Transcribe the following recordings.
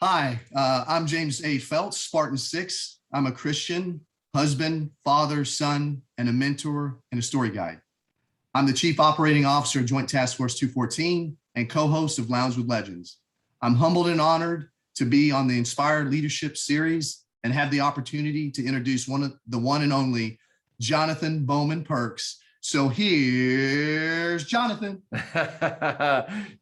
Hi, I'm James A. Feltz, Spartan 6. I'm a Christian, husband, father, son, and a mentor and a story guide. I'm the Chief Operating Officer of Joint Task Force 214 and co-host of Lounge with Legends. I'm humbled and honored to be on the Inspired Leadership series and have the opportunity to introduce the one and only Jonathan Bowman-Perks. So here's Jonathan.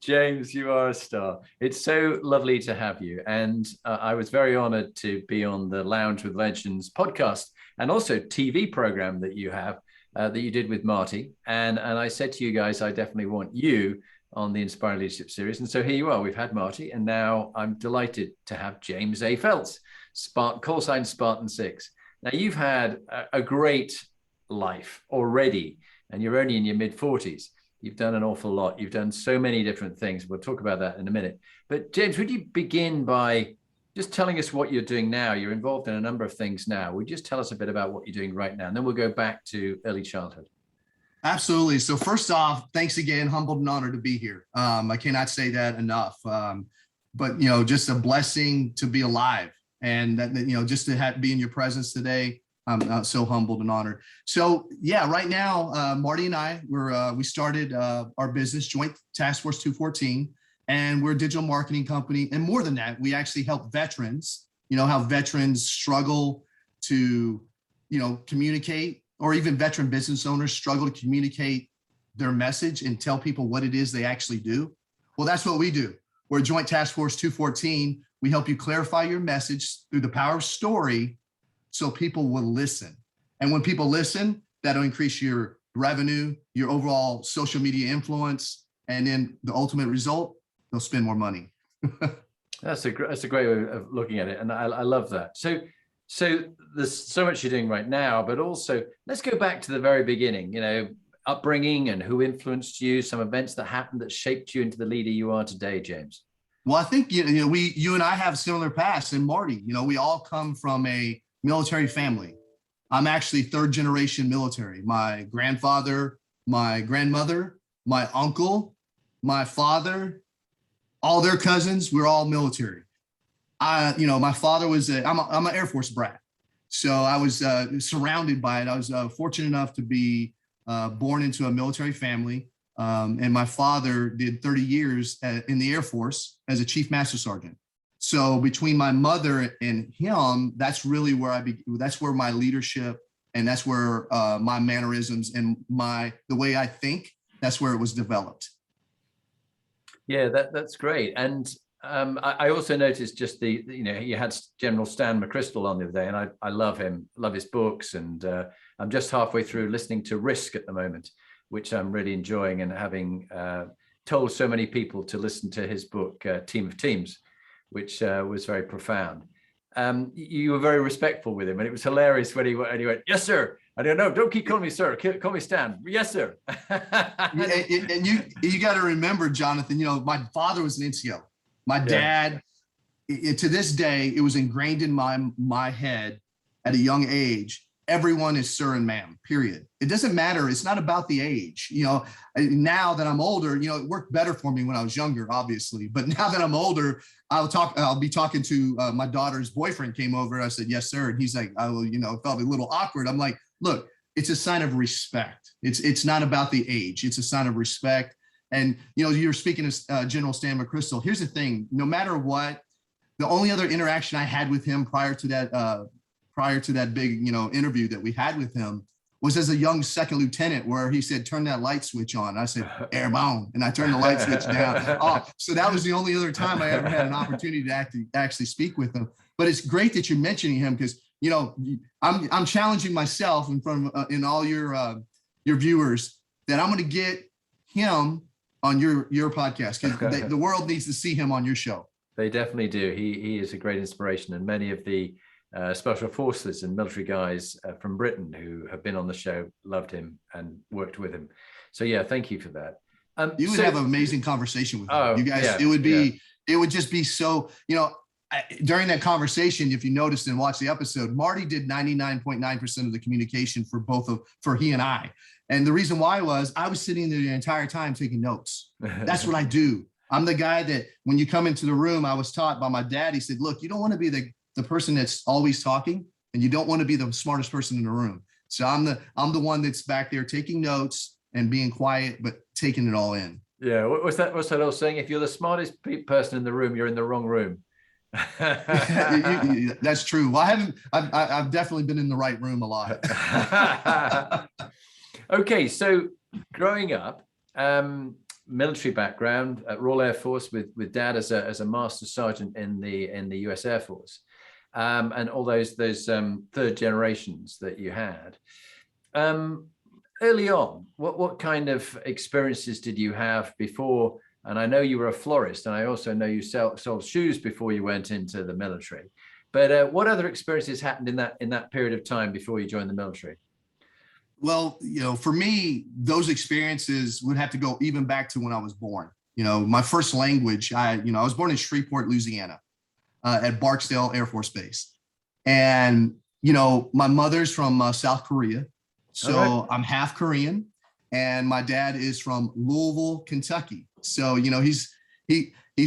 James, you are a star. It's so lovely to have you. And I was very honored to be on the Lounge with Legends podcast and also TV program that you have, that you did with Marty. And I said to you guys, I definitely want you on the Inspired Leadership series. And so here you are. We've had Marty, and now I'm delighted to have James A. Feltz, call sign Spartan 6. Now, you've had a great life already, and you're only in your mid-40s. You've done an awful lot. You've done so many different things. We'll talk about that in a minute. But James, would you begin by just telling us what you're doing now? You're involved in a number of things now. Would you just tell us a bit about what you're doing right now? And then we'll go back to early childhood. Absolutely. So first off, thanks again. Humbled and honored to be here. I cannot say that enough. But, just a blessing to be alive, and that, just to be in your presence today. I'm so humbled and honored. So yeah, right now, Marty and I, we started our business, Joint Task Force 214, and we're a digital marketing company. And more than that, we actually help veterans, how veterans struggle to, communicate, or even veteran business owners struggle to communicate their message and tell people what it is they actually do. Well, that's what we do. We're Joint Task Force 214. We help you clarify your message through the power of story, so people will listen. And when people listen, that'll increase your revenue, your overall social media influence, and then the ultimate result, they'll spend more money. That's a great way of looking at it, and I love that. So there's so much you're doing right now, but also let's go back to the very beginning. Upbringing and who influenced you, some events that happened that shaped you into the leader you are today, James. Well, I think you and I have similar paths, and Marty, we all come from a military family. I'm actually third generation military. My grandfather, my grandmother, my uncle, my father, all their cousins, we're all military. My father was I'm an Air Force brat. So I was surrounded by it. I was fortunate enough to be born into a military family. And my father did 30 years in the Air Force as a Chief Master Sergeant. So between my mother and him, that's really where that's where my leadership, and that's where my mannerisms and the way I think, that's where it was developed. Yeah, that's great. And I also noticed just you had General Stan McChrystal on the other day, and I love him, love his books. And I'm just halfway through listening to Risk at the moment, which I'm really enjoying, and having told so many people to listen to his book, Team of Teams, which was very profound. You were very respectful with him, and it was hilarious when he went, "Yes, sir." I don't know. Don't keep calling me sir. Call me Stan. Yes, sir. And you got to remember, Jonathan. My father was an NCO. My dad. To this day, it was ingrained in my head at a young age. Everyone is sir and ma'am, period. It doesn't matter. It's not about the age. Now that I'm older, it worked better for me when I was younger, obviously. But now that I'm older, I'll be talking to my daughter's boyfriend came over. I said, "Yes, sir." And he's like, it felt a little awkward. I'm like, look, it's a sign of respect. It's not about the age. It's a sign of respect. And, you're speaking of General Stan McChrystal. Here's the thing. No matter what, the only other interaction I had with him prior to that big, interview that we had with him was as a young second lieutenant, where he said, "Turn that light switch on." I said, "Airborne," and I turned the light switch down. So that was the only other time I ever had an opportunity to actually speak with him. But it's great that you're mentioning him, because, I'm challenging myself in all your viewers that I'm going to get him on your podcast, because the world needs to see him on your show. They definitely do. He is a great inspiration, and many of the special forces and military guys from Britain who have been on the show loved him and worked with him. So yeah, thank you for that. You would have an amazing conversation with him. You guys, yeah, it would just be so, during that conversation, if you noticed and watched the episode, Marty did 99.9% of the communication for he and I. And the reason why was I was sitting there the entire time taking notes. That's what I do. I'm the guy that when you come into the room, I was taught by my dad, he said, look, you don't want to be the person that's always talking, and you don't want to be the smartest person in the room. So I'm the one that's back there taking notes and being quiet, but taking it all in. Yeah. What's that old saying? If you're the smartest person in the room, you're in the wrong room. That's true. Well, I've definitely been in the right room a lot. Okay. So growing up, military background at Royal Air Force with dad as a master sergeant in the US Air Force, and all those third generations that you had. Early on, what kind of experiences did you have before? And I know you were a florist, and I also know you sold shoes before you went into the military. But what other experiences happened in that period of time before you joined the military? Well, for me, those experiences would have to go even back to when I was born. My first language, I was born in Shreveport, Louisiana, at Barksdale Air Force Base. And, my mother's from South Korea. So right. I'm half Korean, and my dad is from Louisville, Kentucky. So, he's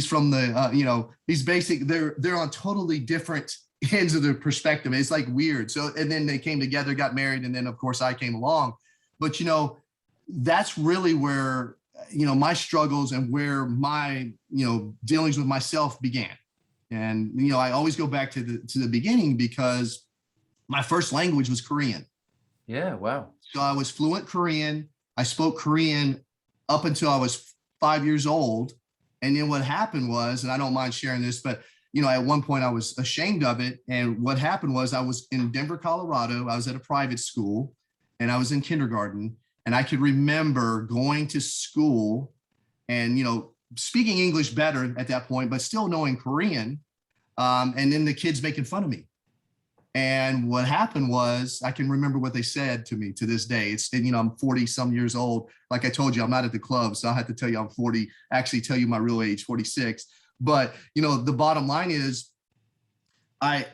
from the, he's basic. They're on totally different ends of the perspective. It's like weird. So, and then they came together, got married. And then of course I came along, but that's really where, my struggles and where my, dealings with myself began. And, I always go back to the beginning because my first language was Korean. Yeah. Wow. So I was fluent Korean. I spoke Korean up until I was 5 years old. And then what happened was, and I don't mind sharing this, but at one point I was ashamed of it. And what happened was I was in Denver, Colorado. I was at a private school and I was in kindergarten. And I could remember going to school and, speaking English better at that point, but still knowing Korean. And then the kids making fun of me. And what happened was, I can remember what they said to me to this day. I'm 40 some years old. Like I told you, I'm not at the club. So I had to tell you I'm 40, actually tell you my real age, 46. But, the bottom line is I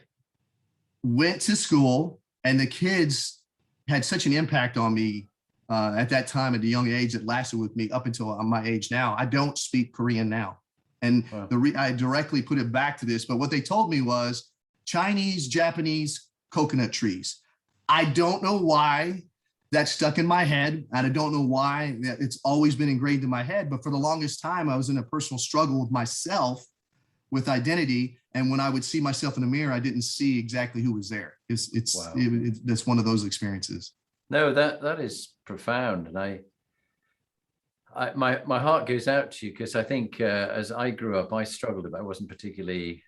went to school and the kids had such an impact on me at that time at a young age that lasted with me up until my age now. I don't speak Korean now. And wow. I directly put it back to this, but what they told me was Chinese, Japanese, coconut trees. I don't know why that stuck in my head. And I don't know why it's always been engraved in my head. But for the longest time, I was in a personal struggle with myself, with identity. And when I would see myself in the mirror, I didn't see exactly who was there. Wow. That's one of those experiences. No, that is profound. And my heart goes out to you because I think as I grew up, I struggled a bit. I wasn't particularly,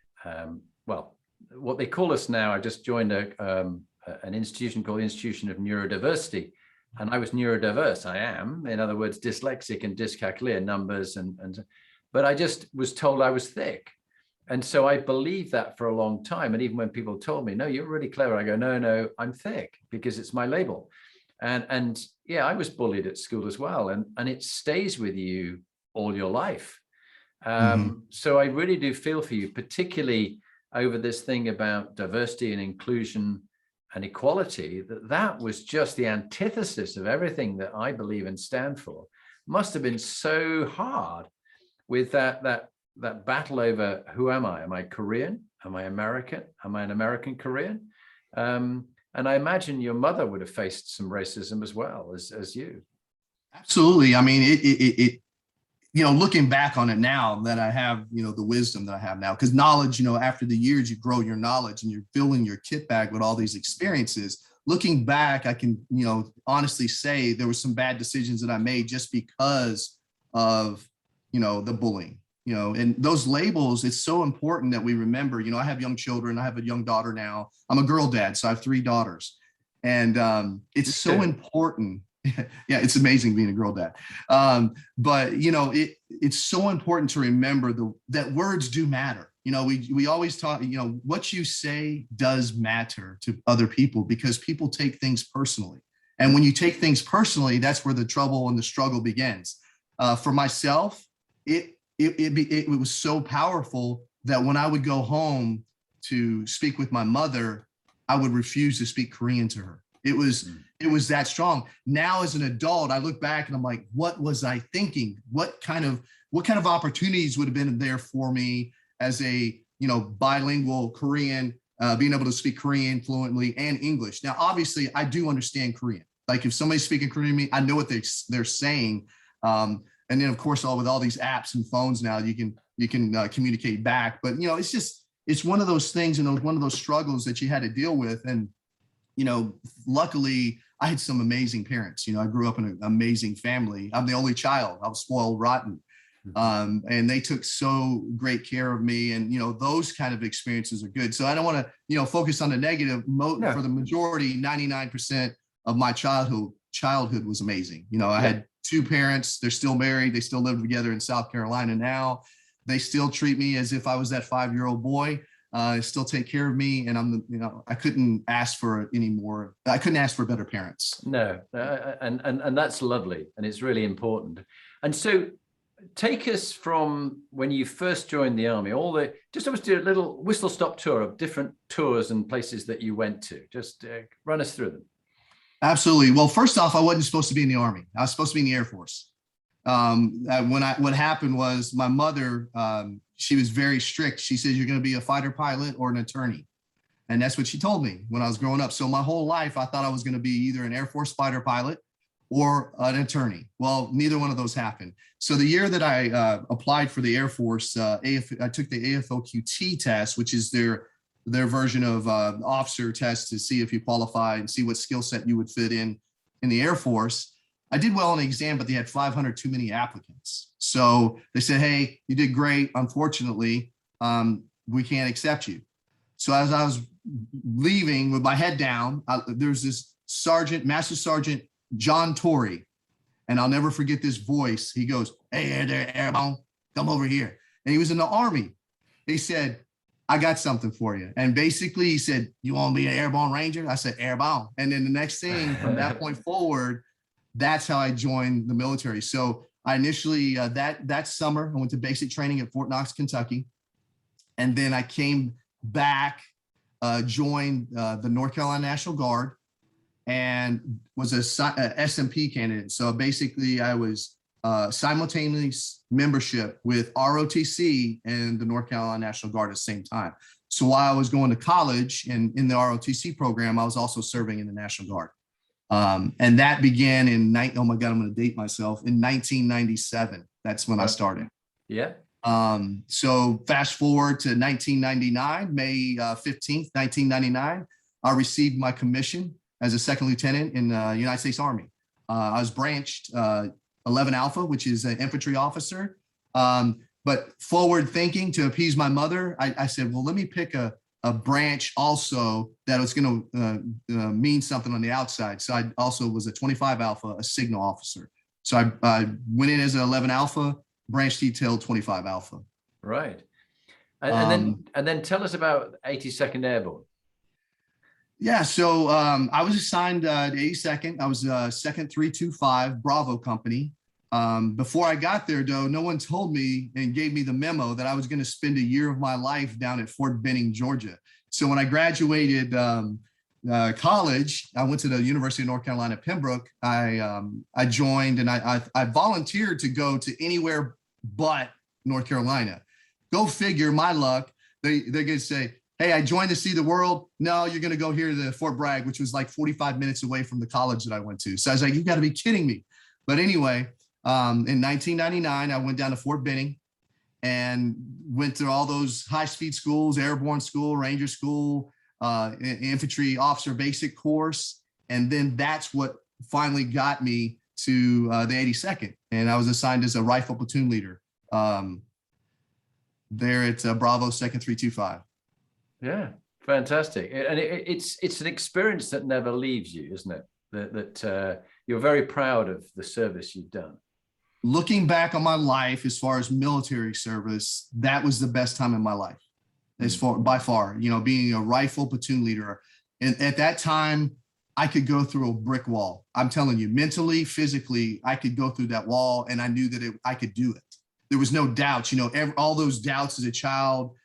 what they call us now. I just joined an institution called Institution of Neurodiversity, and I was neurodiverse. I am, in other words, dyslexic and dyscalculia, numbers, but I just was told I was thick. And so I believed that for a long time. And even when people told me, no, you're really clever, I go, no, I'm thick because it's my label. And yeah, I was bullied at school as well. And it stays with you all your life. So I really do feel for you, particularly over this thing about diversity and inclusion and equality, that was just the antithesis of everything that I believe and stand for. Must have been so hard with that battle over who am I? Am I Korean? Am I American? Am I an American Korean? And I imagine your mother would have faced some racism as well as you. Absolutely. I mean, it looking back on it now that I have, the wisdom that I have now, because knowledge, after the years, you grow your knowledge and you're filling your kit bag with all these experiences. Looking back, I can, honestly say there were some bad decisions that I made just because of, the bullying, and those labels. It's so important that we remember, I have young children. I have a young daughter now. I'm a girl dad, so I have 3 daughters. And it's so important. Yeah, it's amazing being a girl dad. But it's so important to remember that words do matter. We always talk, what you say does matter to other people because people take things personally. And when you take things personally, that's where the trouble and the struggle begins. For myself, it was so powerful that when I would go home to speak with my mother, I would refuse to speak Korean to her. It was that strong. Now, as an adult, I look back and I'm like, what was I thinking? What kind of opportunities would have been there for me as a, bilingual Korean, being able to speak Korean fluently and English. Now, obviously, I do understand Korean. Like if somebody's speaking Korean to me, I know what they're saying. And then, of course, with all these apps and phones now, you can communicate back. But it's one of those things, one of those struggles that you had to deal with. And luckily, I had some amazing parents. I grew up in an amazing family. I'm the only child. I was spoiled rotten. And they took so great care of me. And, those kind of experiences are good. So I don't want to, focus on the negative. For the majority, 99% of my childhood was amazing. I had two parents. They're still married. They still live together in South Carolina now. They still treat me as if I was that 5-year-old boy. Still take care of me, and I couldn't ask for any more. I couldn't ask for better parents. No, and that's lovely, and it's really important. And so, take us from when you first joined the Army. Just almost do a little whistle-stop tour of different tours and places that you went to. Just run us through them. Absolutely. Well, first off, I wasn't supposed to be in the Army. I was supposed to be in the Air Force. What happened was my mother, she was very strict. She said, you're going to be a fighter pilot or an attorney. And that's what she told me when I was growing up. So my whole life, I thought I was going to be either an Air Force fighter pilot or an attorney. Well, neither one of those happened. So the year that I applied for the Air Force, I took the AFOQT test, which is their version of officer test to see if you qualify and see what skill set you would fit in the Air Force. I did well on the exam, but they had 500 too many applicants. So they said, hey, you did great. Unfortunately, we can't accept you. So as I was leaving with my head down, there's this Master Sergeant John Torrey. And I'll never forget this voice. He goes, hey there, Airborne, come over here. And he was in the Army. He said, I got something for you. And basically he said, you want to be an Airborne Ranger? I said, Airborne. And then the next thing from that point forward, that's how I joined the military. So I initially, that summer, I went to basic training at Fort Knox, Kentucky. And then I came back, joined the North Carolina National Guard, and was a SMP candidate. So basically I was simultaneous membership with ROTC and the North Carolina National Guard at the same time. So while I was going to college and in the ROTC program, I was also serving in the National Guard. And that began in oh my God, I'm going to date myself, in 1997. That's when I started. Yeah. So fast forward to 1999, May 15th, 1999, I received my commission as a second lieutenant in the United States Army. I was branched 11 Alpha, which is an infantry officer. But forward thinking to appease my mother, I said, well, let me pick a branch also that was going to mean something on the outside. So I also was a 25 Alpha, a signal officer. So I went in as an 11 Alpha, branch detail 25 Alpha. Right. And then tell us about 82nd Airborne. Yeah, so I was assigned to 82nd. I was 2nd 325 Bravo Company. Before I got there, though, no one told me and gave me the memo that I was going to spend a year of my life down at Fort Benning, Georgia. So when I graduated college, I went to the University of North Carolina, Pembroke. I joined and I volunteered to go to anywhere but North Carolina. Go figure, my luck. They're going to say, hey, I joined to see the world. No, you're going to go here to Fort Bragg, which was like 45 minutes away from the college that I went to. So I was like, you got to be kidding me. But anyway, in 1999, I went down to Fort Benning and went to all those high-speed schools, Airborne School, Ranger School, Infantry Officer Basic course. And then that's what finally got me to the 82nd. And I was assigned as a rifle platoon leader there at Bravo 2nd 325. Yeah, fantastic. And it's an experience that never leaves you, isn't it? That you're very proud of the service you've done. Looking back on my life, as far as military service, that was the best time in my life, by far, being a rifle platoon leader. And at that time, I could go through a brick wall. I'm telling you, mentally, physically, I could go through that wall, and I knew that I could do it. There was no doubts, all those doubts as a child,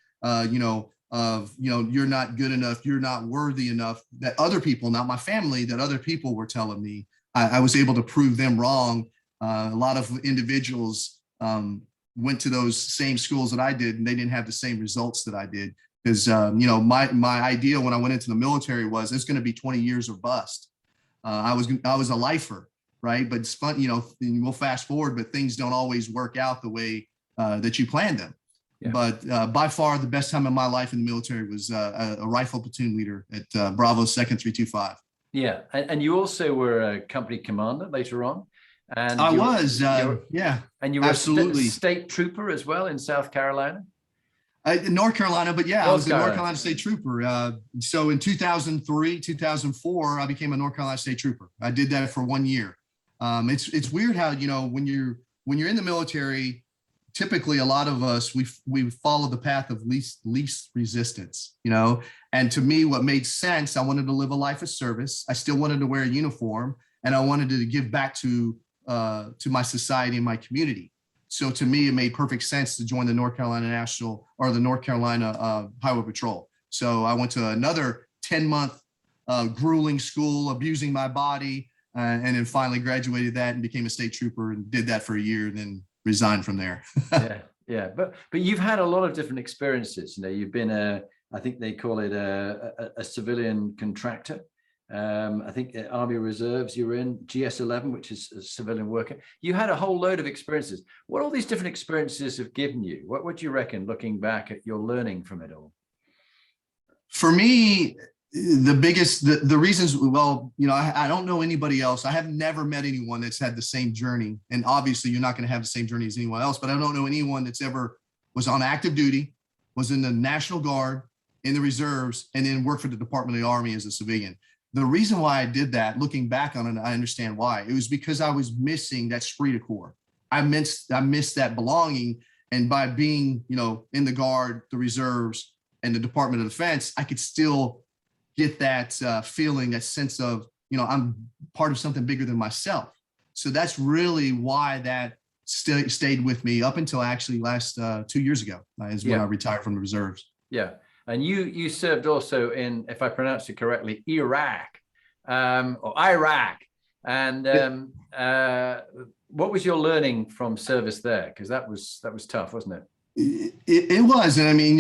of, you're not good enough, you're not worthy enough, that other people, not my family, that other people were telling me. I was able to prove them wrong. A lot of individuals went to those same schools that I did, and they didn't have the same results that I did. Because, my idea when I went into the military was it's going to be 20 years or bust. I was a lifer, right? But it's fun, we'll fast forward, but things don't always work out the way that you planned them. Yeah. But by far the best time of my life in the military was a rifle platoon leader at Bravo 2nd 325. Yeah, and you also were a company commander later on. And I was, yeah. And you were absolutely a state trooper as well in South Carolina? In North Carolina, but yeah, I was a North Carolina State Trooper. So in 2003, 2004, I became a North Carolina State Trooper. I did that for 1 year. It's weird how, when you're in the military, typically a lot of us, we follow the path of least resistance, and to me, what made sense, I wanted to live a life of service. I still wanted to wear a uniform, and I wanted to give back to my society and my community. So to me, it made perfect sense to join the North Carolina North Carolina Highway Patrol. So I went to another 10-month grueling school, abusing my body, and then finally graduated that and became a state trooper and did that for a year and then resigned from there. Yeah. But you've had a lot of different experiences. You've been I think they call it a civilian contractor. I think Army Reserves you were in, GS-11, which is a civilian worker. You had a whole load of experiences. What all these different experiences have given you? What do you reckon, looking back at your learning from it all? For me, the reasons, I don't know anybody else. I have never met anyone that's had the same journey. And obviously you're not going to have the same journey as anyone else, but I don't know anyone that's ever was on active duty, was in the National Guard, in the reserves, and then worked for the Department of the Army as a civilian. The reason why I did that, looking back on it, I understand why. It was because I was missing that esprit de corps. I missed that belonging. And by being, in the Guard, the reserves, and the Department of Defense, I could still get that feeling, that sense of, I'm part of something bigger than myself. So that's really why that stayed with me up until actually last 2 years ago, is when I retired from the reserves. Yeah. And you served also in, if I pronounced it correctly, Iraq or Iraq. And what was your learning from service there? Because that was tough, wasn't it? It was. And I mean,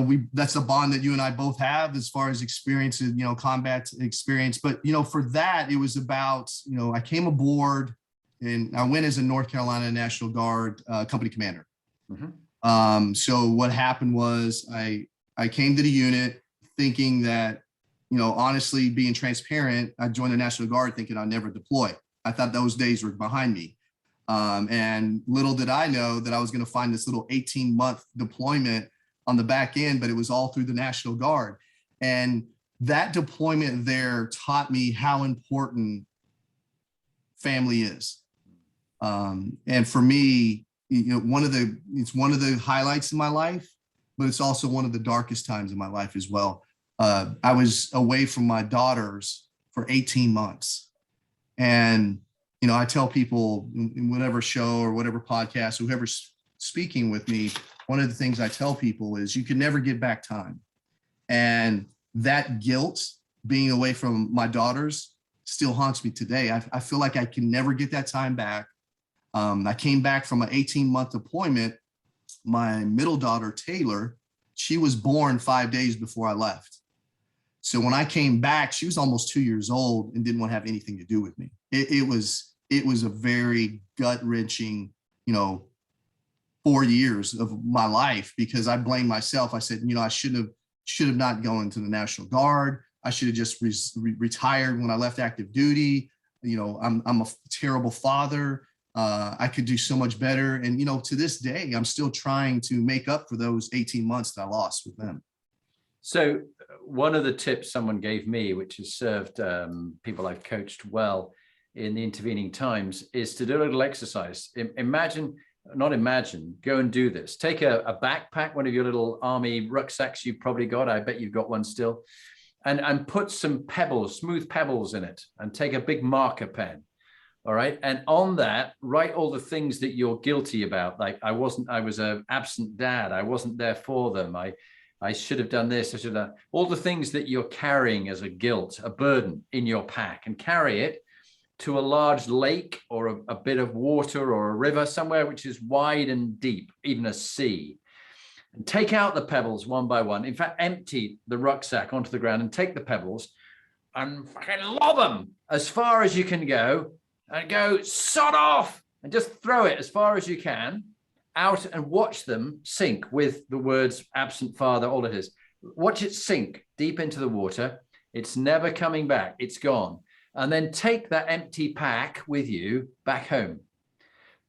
we that's a bond that you and I both have as far as experience, combat experience. But, for that, it was about, I came aboard and I went as a North Carolina National Guard company commander. Mm-hmm. So what happened was I came to the unit thinking that, honestly, being transparent, I joined the National Guard thinking I'd never deploy. I thought those days were behind me. And little did I know that I was going to find this little 18-month deployment on the back end, but it was all through the National Guard. And that deployment there taught me how important family is. And for me, it's one of the highlights in my life, but it's also one of the darkest times in my life as well. I was away from my daughters for 18 months. And, I tell people in whatever show or whatever podcast, whoever's speaking with me, one of the things I tell people is you can never get back time. And that guilt, being away from my daughters, still haunts me today. I feel like I can never get that time back. I came back from an 18-month deployment. My middle daughter, Taylor, she was born 5 days before I left. So when I came back, she was almost 2 years old and didn't want to have anything to do with me. It was a very gut-wrenching, 4 years of my life, because I blamed myself. I said, I should have not gone into the National Guard. I should have just retired when I left active duty. I'm a terrible father. I could do so much better. And, to this day, I'm still trying to make up for those 18 months that I lost with them. So one of the tips someone gave me, which has served people I've coached well in the intervening times, is to do a little exercise. Go and do this. Take a backpack, one of your little army rucksacks you've probably got. I bet you've got one still. And put some pebbles, smooth pebbles in it, and take a big marker pen. All right. And on that, write all the things that you're guilty about. Like I was an absent dad. I wasn't there for them. I should have done this. I should have done all the things that you're carrying as a guilt, a burden in your pack, and carry it to a large lake or a bit of water or a river, somewhere which is wide and deep, even a sea. And take out the pebbles one by one. In fact, empty the rucksack onto the ground and take the pebbles and fucking lob them as far as you can go, and go sod off, and just throw it as far as you can out and watch them sink with the words absent father, all it is. Watch it sink deep into the water. It's never coming back. It's gone. And then take that empty pack with you back home,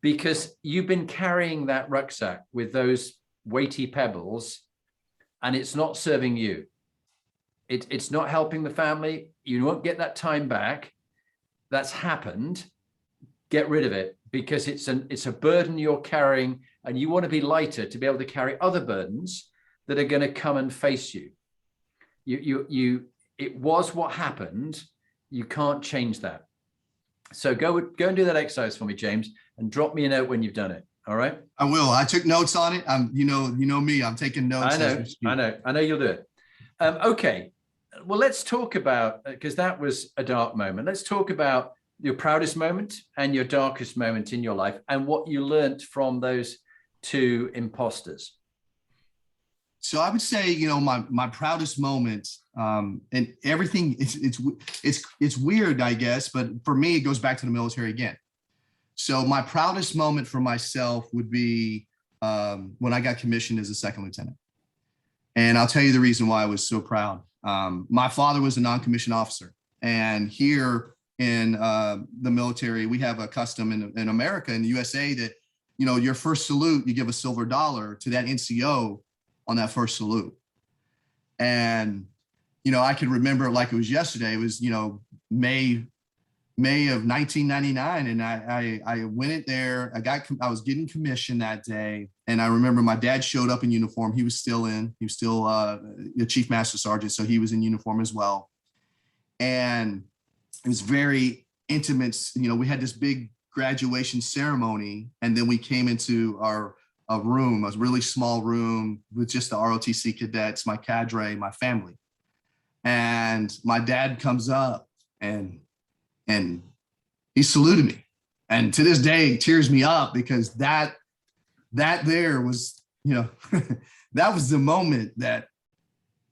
because you've been carrying that rucksack with those weighty pebbles, and it's not serving you. It's not helping the family. You won't get that time back. That's happened. Get rid of it, because it's a burden you're carrying, and you want to be lighter to be able to carry other burdens that are going to come and face you. It was what happened. You can't change that. So go and do that exercise for me, James, and drop me a note when you've done it. All right. I will. I took notes on it. You know me. I'm taking notes. I know you'll do it. Okay. Well, let's talk about, because that was a dark moment. Let's talk about your proudest moment and your darkest moment in your life, and what you learned from those two imposters. So I would say, my proudest moment, and everything, it's weird, I guess, but for me, it goes back to the military again. So my proudest moment for myself would be when I got commissioned as a second lieutenant. And I'll tell you the reason why I was so proud. My father was a non-commissioned officer, and here in the military, we have a custom in America, in the USA, that, your first salute, you give a silver dollar to that NCO on that first salute. And, I can remember it like it was yesterday. It was, May of 1999. And I went in there, I was getting commissioned that day. And I remember my dad showed up in uniform. He was still a chief master sergeant. So he was in uniform as well. And it was very intimate. We had this big graduation ceremony, and then we came into a room, a really small room with just the ROTC cadets, my cadre, my family. And my dad comes up and he saluted me. And to this day, it tears me up, because that there was, that was the moment that,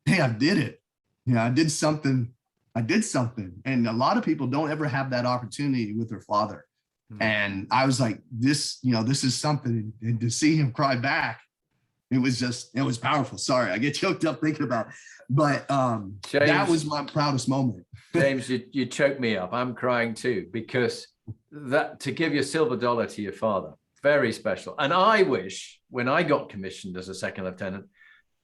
hey, I did it. I did something. And a lot of people don't ever have that opportunity with their father. Mm-hmm. And I was like, this is something. And to see him cry back, it was powerful. Sorry, I get choked up thinking about it. But James, that was my proudest moment. James, you choked me up. I'm crying too, because that, to give your silver dollar to your father, very special. And I wish, when I got commissioned as a second lieutenant,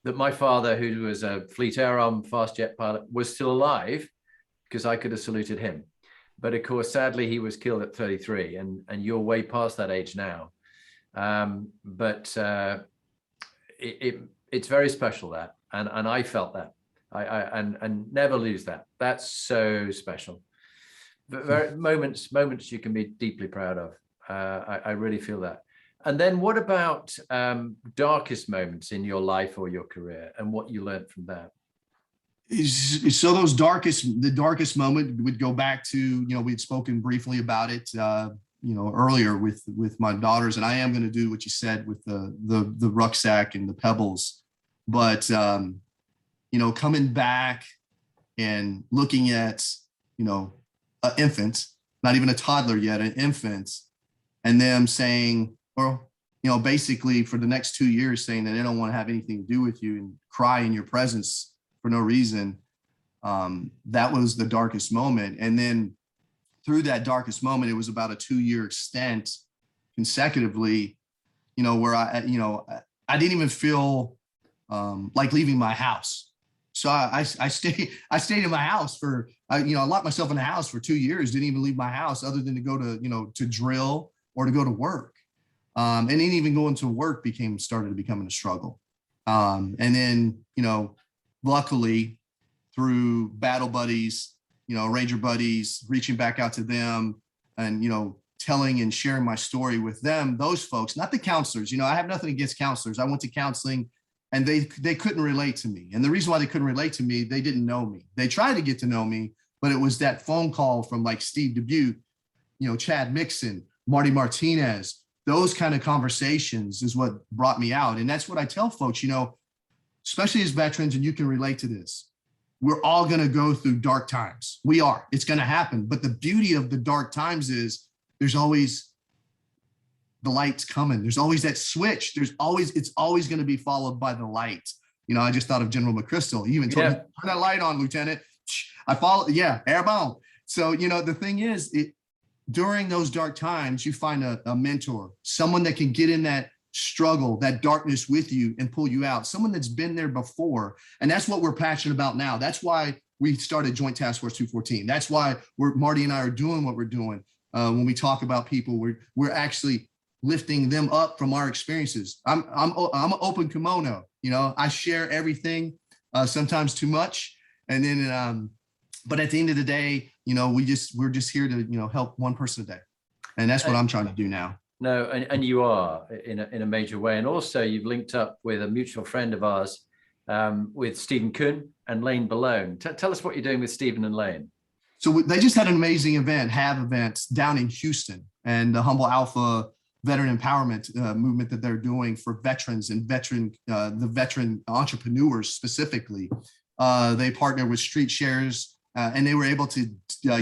that my father, who was a Fleet Air Arm fast jet pilot, was still alive, because I could have saluted him. But of course, sadly, he was killed at 33, and you're way past that age now. But it's very special, that, and I felt that. And never lose that. That's so special. Moments you can be deeply proud of. I really feel that. And then what about darkest moments in your life or your career, and what you learned from that? So the darkest moment would go back to, we'd spoken briefly about it, earlier with my daughters, and I am going to do what you said with the rucksack and the pebbles, but coming back and looking at, an infant, not even a toddler yet, an infant, and them saying, or, basically for the next 2 years saying that they don't want to have anything to do with you and cry in your presence for no reason. That was the darkest moment. And then through that darkest moment, it was about a 2-year extent consecutively, where I didn't even feel like leaving my house. So I stayed in my house for, I locked myself in the house for 2 years, didn't even leave my house other than to go to, to drill or to go to work. And then even going to work started to become a struggle. And then, luckily through battle buddies, Ranger buddies, reaching back out to them and, telling and sharing my story with them, those folks, not the counselors, I have nothing against counselors. I went to counseling and they couldn't relate to me. And the reason why they couldn't relate to me, they didn't know me. They tried to get to know me, but it was that phone call from like Steve Dubuque, Chad Mixon, Marty Martinez, those kind of conversations is what brought me out. And that's what I tell folks, especially as veterans, and you can relate to this. We're all going to go through dark times. We are. It's going to happen. But the beauty of the dark times is there's always the light's coming. There's always that switch. It's always going to be followed by the light. I just thought of General McChrystal. He even told me, turn that light on, Lieutenant. I follow. Yeah, Airborne. So, the thing is, during those dark times, you find a mentor, someone that can get in that struggle, that darkness with you and pull you out, someone that's been there before. And that's what we're passionate about now. That's why we started Joint Task Force 214. That's why Marty and I are doing what we're doing. When we talk about people, we're actually lifting them up from our experiences. I'm an open kimono. I share everything, sometimes too much. And then, but at the end of the day, we're just here to, help one person a day. And that's what I'm trying to do now. No, and you are in a major way. And also you've linked up with a mutual friend of ours, with Stephen Kuhn and Lane Balone. Tell us what you're doing with Stephen and Lane. So they just had an amazing event, down in Houston, and the Humble Alpha veteran empowerment movement that they're doing for veterans and the veteran entrepreneurs specifically. They partnered with Street Shares, and they were able to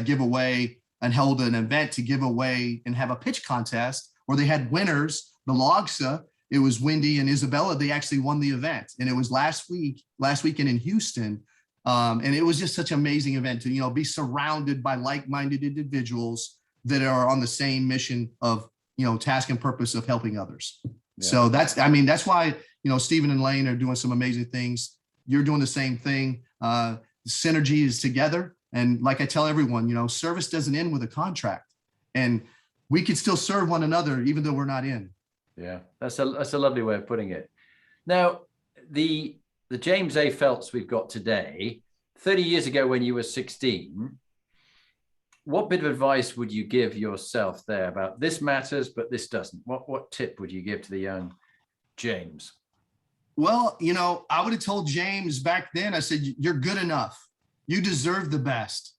give away and held an event to give away and have a pitch contest where they had winners. The LOGSA, it was Wendy and Isabella. They actually won the event, and it was last weekend in Houston. And it was just such an amazing event to, be surrounded by like-minded individuals that are on the same mission of, task and purpose of helping others. Yeah. So that's why, Stephen and Lane are doing some amazing things. You're doing the same thing. Synergy is together. And like I tell everyone, service doesn't end with a contract, and we can still serve one another even though we're not in. Yeah, that's a lovely way of putting it. Now, the James A. Phelps we've got today, 30 years ago when you were 16, what bit of advice would you give yourself there about this matters, but this doesn't? What tip would you give to the young James? Well, I would have told James back then, I said, you're good enough. You deserve the best.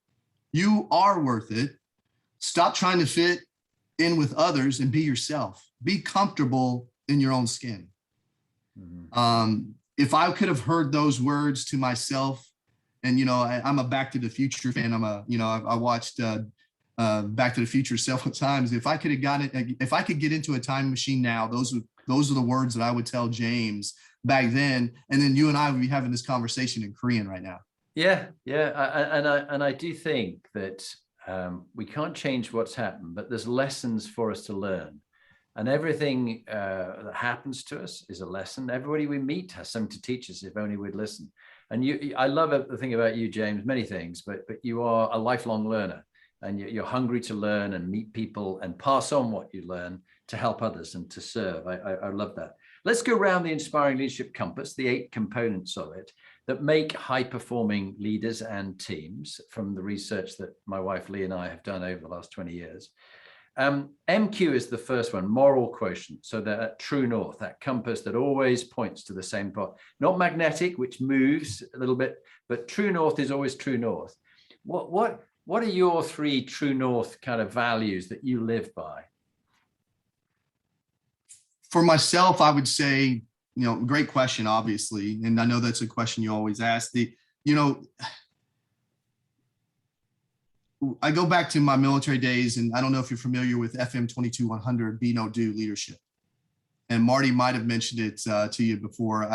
You are worth it. Stop trying to fit in with others and be yourself. Be comfortable in your own skin. Mm-hmm. If I could have heard those words to myself, and, I'm a Back to the Future fan. I watched Back to the Future several times. If I could get into a time machine now, those are the words that I would tell James back then. And then you and I would be having this conversation in Korean right now. Yeah. And I do think that we can't change what's happened, but there's lessons for us to learn. And everything that happens to us is a lesson. Everybody we meet has something to teach us if only we'd listen. And I love the thing about you, James, many things, but you are a lifelong learner, and you're hungry to learn and meet people and pass on what you learn to help others and to serve. I love that. Let's go around the Inspiring Leadership Compass, the 8 components of it that make high-performing leaders and teams from the research that my wife Lee and I have done over the last 20 years. MQ is the first one, moral quotient. So that true north, that compass that always points to the same path, not magnetic, which moves a little bit, but true north is always true north. What are your 3 true north kind of values that you live by? For myself, I would say, great question, obviously. And I know that's a question you always ask. I go back to my military days, and I don't know if you're familiar with FM 22-100, Be No Do Leadership. And Marty might have mentioned it to you before,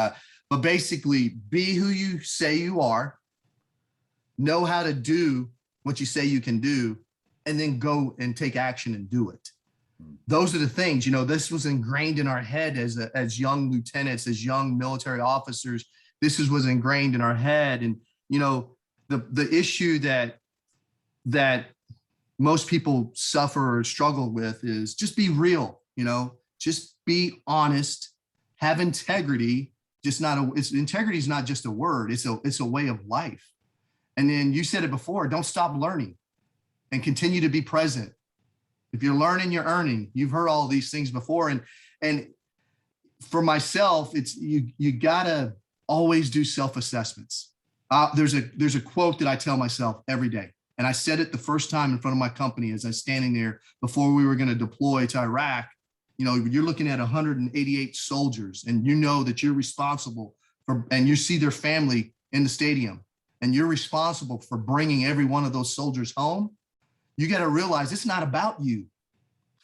but basically be who you say you are, know how to do what you say you can do, and then go and take action and do it. Those are the things, this was ingrained in our head as young lieutenants, as young military officers. This was ingrained in our head. And, the issue that most people suffer or struggle with is just be real, just be honest, have integrity. Integrity is not just a word, it's a way of life. And then you said it before, don't stop learning and continue to be present. If you're learning, you're earning. You've heard all these things before. And for myself, it's you gotta always do self-assessments. There's a quote that I tell myself every day. And I said it the first time in front of my company as I was standing there before we were going to deploy to Iraq. You know, you're looking at 188 soldiers and you know that you're responsible for, and you see their family in the stadium and you're responsible for bringing every one of those soldiers home. You got to realize it's not about you.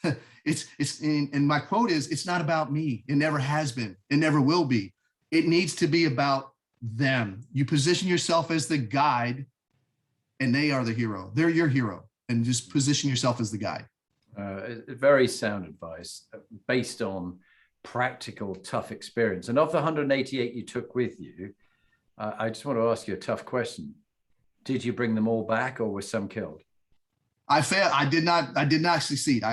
And my quote is, it's not about me. It never has been. It never will be. It needs to be about them. You position yourself as the guide and they are the hero. They're your hero, and just position yourself as the guide. Very sound advice based on practical, tough experience. And of the 188 you took with you, I just want to ask you a tough question. Did you bring them all back, or were some killed? I failed. I did not succeed.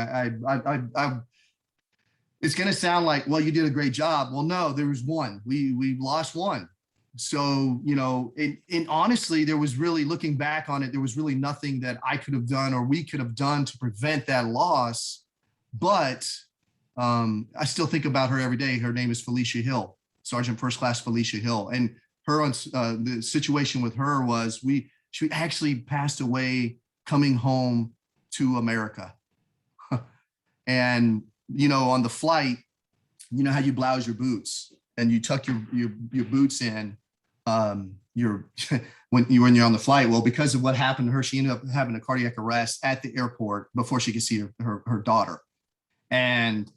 It's going to sound like, well, you did a great job. Well, no, there was one. We lost one. So, you know, and honestly, there was really, looking back on it, there was really nothing that I could have done or we could have done to prevent that loss. But I still think about her every day. Her name is Felicia Hill, Sergeant First Class Felicia Hill. And her, the situation with her was she actually passed away coming home to America. And, you know, on the flight, you know how you blouse your boots and you tuck your boots in, when you're on the flight. Well, because of what happened to her, she ended up having a cardiac arrest at the airport before she could see her daughter. And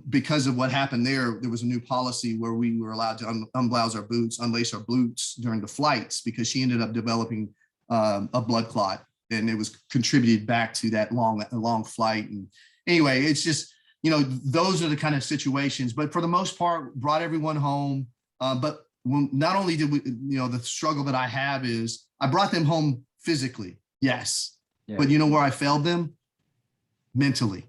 because of what happened there was a new policy where we were allowed to unblouse our boots, unlace our boots during the flights, because she ended up developing a blood clot, and it was contributed back to that long flight. And anyway, it's just, you know, those are the kind of situations, but for the most part, brought everyone home. But not only did we, you know, the struggle that I have is I brought them home physically. Yes. Yeah. But you know where I failed them? Mentally.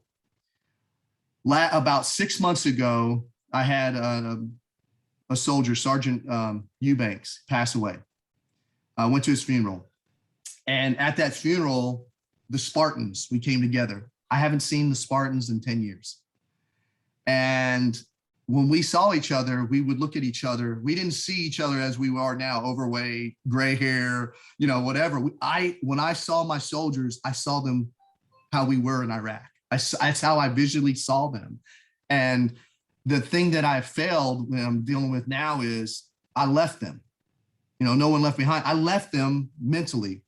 About 6 months ago, I had a soldier, Sergeant Eubanks, pass away. I went to his funeral. And at that funeral, the Spartans, we came together. I haven't seen the Spartans in 10 years. And when we saw each other, we would look at each other. We didn't see each other as we are now, overweight, gray hair, you know, whatever. When I saw my soldiers, I saw them how we were in Iraq. That's how I visually saw them. And the thing that I failed when I'm dealing with now is I left them. You know, no one left behind. I left them mentally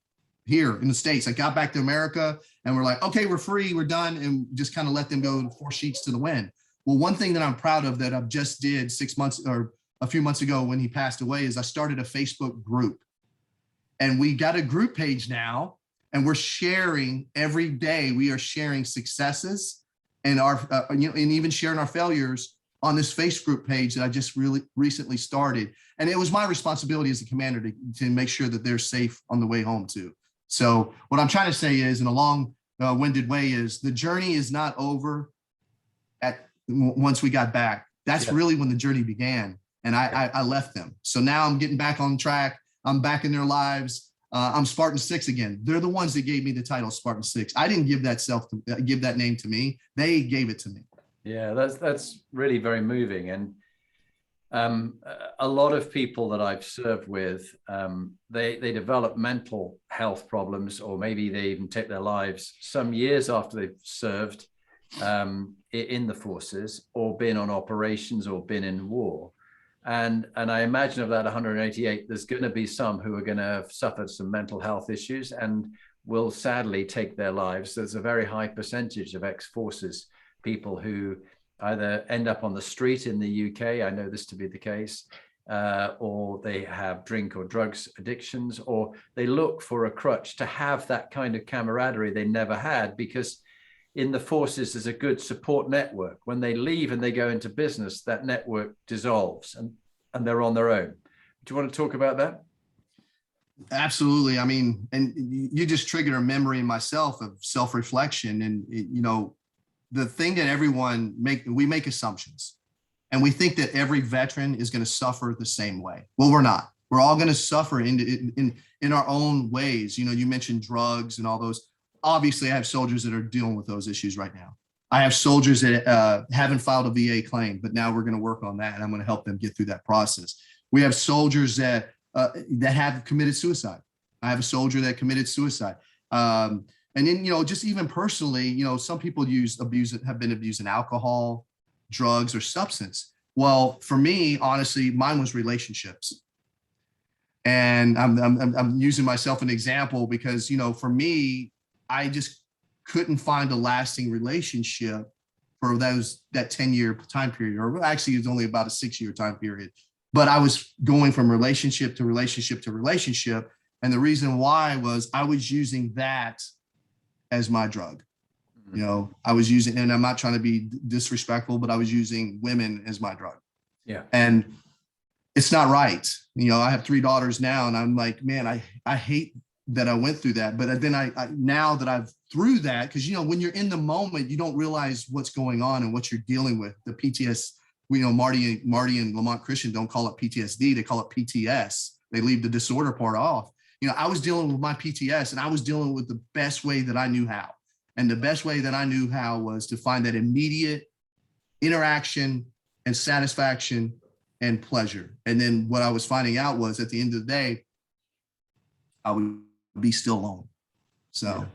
here in the States. I got back to America and we're like, okay, we're free, we're done. And just kind of let them go 4 sheets to the wind. Well, one thing that I'm proud of that I've just did 6 months or a few months ago when he passed away is I started a Facebook group, and we got a group page now, and we're sharing every day. We are sharing successes and our, you know, and even sharing our failures on this Facebook page that I just really recently started. And it was my responsibility as a commander to make sure that they're safe on the way home too. So what I'm trying to say is, in a long-winded way, is the journey is not over once we got back. That's really when the journey began, and I left them. So now I'm getting back on track. I'm back in their lives. I'm Spartan 6 again. They're the ones that gave me the title Spartan 6. I didn't give that name to me. They gave it to me. Yeah, that's really very moving. And a lot of people that I've served with, they develop mental health problems, or maybe they even take their lives some years after they've served in the forces, or been on operations, or been in war. And I imagine of that 188, there's going to be some who are going to have suffered some mental health issues and will sadly take their lives. There's a very high percentage of ex-forces people who either end up on the street in the UK, I know this to be the case, or they have drink or drugs addictions, or they look for a crutch to have that kind of camaraderie they never had, because in the forces, there's a good support network. When they leave and they go into business, that network dissolves and they're on their own. Do you want to talk about that? Absolutely. I mean, and you just triggered a memory in myself of self-reflection. And, you know, the thing that we make assumptions, and we think that every veteran is going to suffer the same way. Well, we're not. We're all going to suffer in our own ways. You know, you mentioned drugs and all those. Obviously, I have soldiers that are dealing with those issues right now. I have soldiers that haven't filed a VA claim, but now we're going to work on that, and I'm going to help them get through that process. We have soldiers that have committed suicide. I have a soldier that committed suicide. And then, just even personally, some people have been abusing alcohol, drugs, or substance. Well, for me, honestly, mine was relationships. And I'm using myself an example because, for me, I just couldn't find a lasting relationship for that 10-year time period, or actually it's only about a 6-year time period. But I was going from relationship to relationship to relationship. And the reason why was I was using that as my drug. I was using, and I'm not trying to be disrespectful, but I was using women as my drug. Yeah. And it's not right. I have 3 daughters now, and I'm like, man, I hate that I went through that. But then I now that I've through that, because, when you're in the moment, you don't realize what's going on and what you're dealing with. The PTS, Marty and Lamont Christian don't call it PTSD. They call it PTS. They leave the disorder part off. I was dealing with my PTS, and I was dealing with the best way that I knew how. And the best way that I knew how was to find that immediate interaction and satisfaction and pleasure. And then what I was finding out was at the end of the day, I would be still alone. So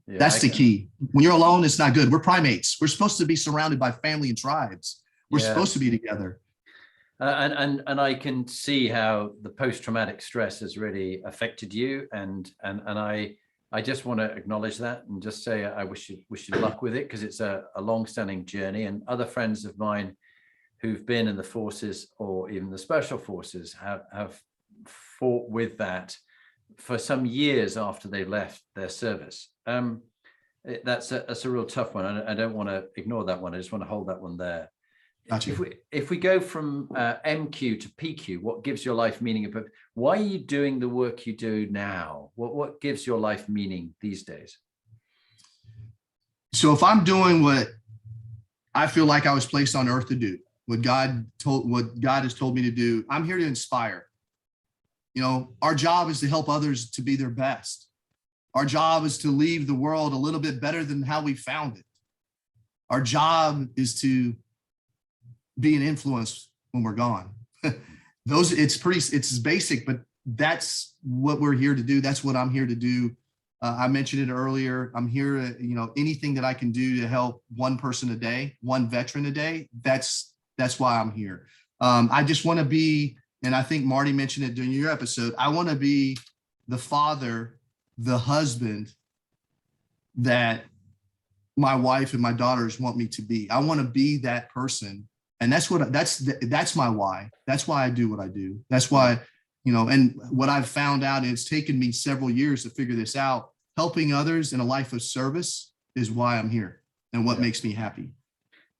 that's the key. When you're alone, it's not good. We're primates. We're supposed to be surrounded by family and tribes. We're supposed to be together. And I can see how the post-traumatic stress has really affected you, and I just want to acknowledge that and just say I wish you luck with it, because it's a long-standing journey. And other friends of mine who've been in the forces or even the special forces have fought with that for some years after they left their service. That's a real tough one. I don't want to ignore that one. I just want to hold that one there. Gotcha. If we go from MQ to PQ, what gives your life meaning? Why are you doing the work you do now? What gives your life meaning these days? So if I'm doing what I feel like I was placed on earth to do, what God has told me to do, I'm here to inspire. Our job is to help others to be their best. Our job is to leave the world a little bit better than how we found it. Our job is to be an influence when we're gone. It's basic, but that's what we're here to do. That's what I'm here to do. I mentioned it earlier. I'm here to, anything that I can do to help one person a day, one veteran a day. That's why I'm here. I just want to be, and I think Marty mentioned it during your episode, I want to be the father, the husband that my wife and my daughters want me to be. I want to be that person. And that's my why. That's why I do what I do. That's why, and what I've found out, and it's taken me several years to figure this out, helping others in a life of service is why I'm here and what makes me happy.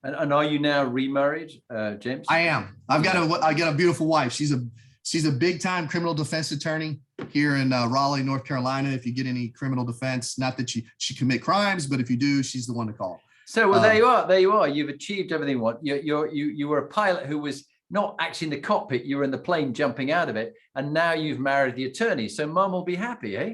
And are you now remarried, James? I am. I got a beautiful wife. She's a big time criminal defense attorney here in Raleigh, North Carolina. If you get any criminal defense, not that she commit crimes, but if you do, she's the one to call. So there you are. There you are. You've achieved everything. You were a pilot who was not actually in the cockpit. You were in the plane jumping out of it, and now you've married the attorney. So Mum will be happy, eh?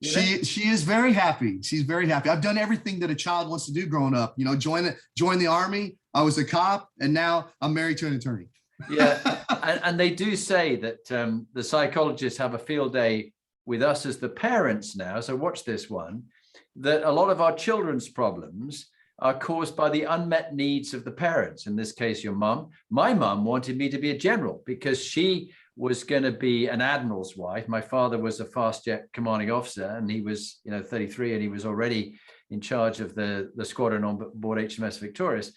She is very happy. She's very happy. I've done everything that a child wants to do growing up. Join the Army. I was a cop, and now I'm married to an attorney. Yeah, and they do say that the psychologists have a field day with us as the parents now. So watch this one. That a lot of our children's problems are caused by the unmet needs of the parents. In this case, your mum. My mum wanted me to be a general because she was going to be an admiral's wife. My father was a fast jet commanding officer, and he was, 33, and he was already in charge of the squadron on board HMS Victorious.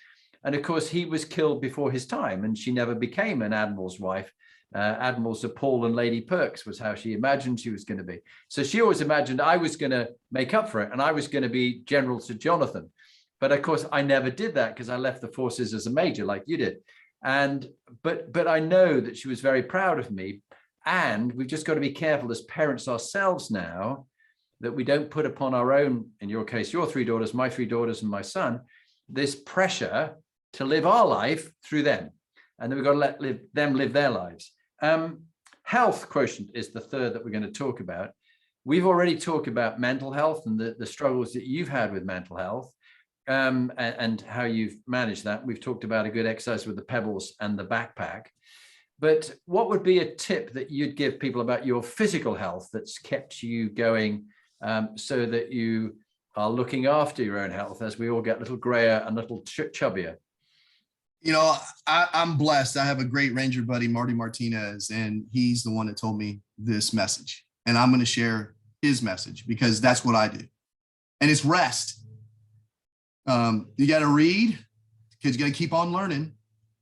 And of course, he was killed before his time, and she never became an admiral's wife. Admiral Sir Paul and Lady Perks was how she imagined she was going to be. So she always imagined I was going to make up for it, and I was going to be General Sir Jonathan. But of course, I never did that because I left the forces as a major like you did. But I know that she was very proud of me. And we've just got to be careful as parents ourselves now that we don't put upon our own, in your case, your 3 daughters, my 3 daughters, and my son, this pressure to live our life through them. And then we've got to let them live their lives. Health quotient is the third that we're going to talk about. We've already talked about mental health and the struggles that you've had with mental health. and how you've managed that. We've talked about a good exercise with the pebbles and the backpack. But what would be a tip that you'd give people about your physical health that's kept you going, so that you are looking after your own health as we all get a little grayer and a little chubbier? You know, I'm blessed. I have a great ranger buddy, Marty Martinez, and he's the one that told me this message. And I'm going to share his message because that's what I do. And it's rest. You got to read because you got to keep on learning.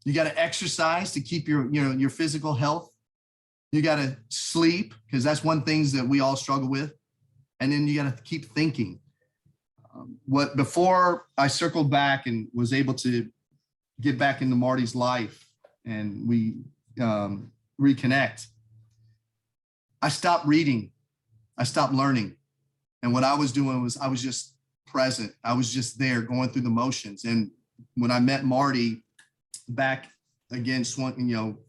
You got to exercise to keep your physical health. You got to sleep because that's one thing that we all struggle with. And then you got to keep thinking. Before I circled back and was able to get back into Marty's life and we reconnect, I stopped reading. I stopped learning. And what I was doing was I was just present. I was just there going through the motions. And when I met Marty back again,